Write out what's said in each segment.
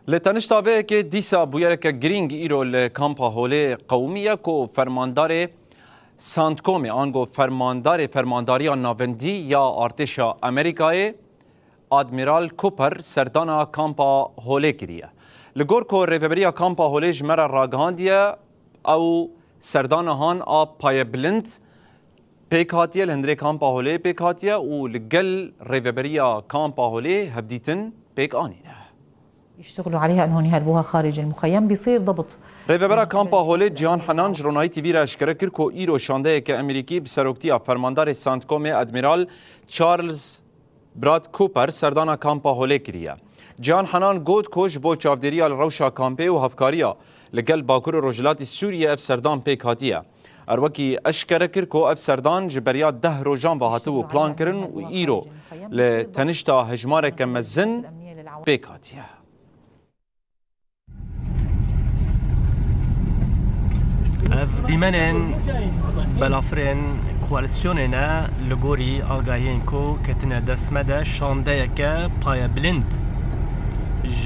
لتنشتاوه که دیسا بویره که گرینگ ایرو لکامپا هوله قومیه که فرماندار سانتکومی آنگو فرمانداری ناوندی یا ارتشا امریکای ادمیرال کوپر سردانا کامپا هوله کریه لگور که ریوبریا کامپا هوله جمره راگهاندیه او سردانا هان آب پای بلند پیک هاتیه لهندره کامپا هوله پیک هاتیه و لگل ریوبریا کامپا هوله هفدیتن پیک آنینه يشتغلوا عليها انهم يهربوها خارج المخيم بيصير ضبط. ریوبرا کامپا هوله جیان حنان جرونایی تیوی را اشکره کرد که ایرو شانده که امریکی بسروکتی فرماندار سانتکوم ادمیرال چارلز براد کوپر سردانا کامپا هوله کریه. جیان حنان گود کش بو چاودریا لروشا کامپی و هفکاریا لگل باکور رجلات سوریه اف سردان پیک هاتیه. اروکی اشکره کرد که اف سردان جبریا 10 روزان و هاتو و پلان کرن و ایرو لتنشتا هجماره که مزن پیک هاتیه. اف دیمنن بلافرین کوالسیوننا لگوری آگاهین کو کتنه دسمده شانده که پای بلند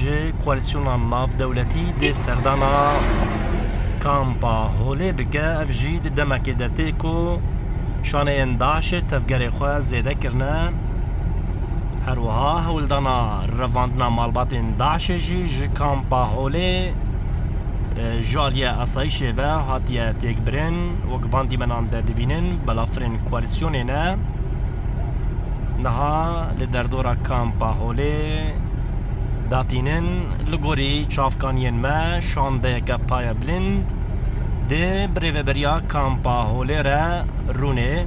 جه کوالسیونا ناف دولتی دی سردانا کامپا هوله بگه اف جید دمکی دتی کو شانه انداش تفگره خواه زیده کرنه هروها هولدانا رواندنا مالبات انداش جه کامپا هوله جالية أصايشة و هاتية تيكبرين وقباندي منان دا دبينين بلافرين كواليسيونينا نها لدردورا كامبا هولي داتينين لغوري چافكانيين ما شاندهيكا پايا بلند دي بريوبريا كامبا هولي را رونه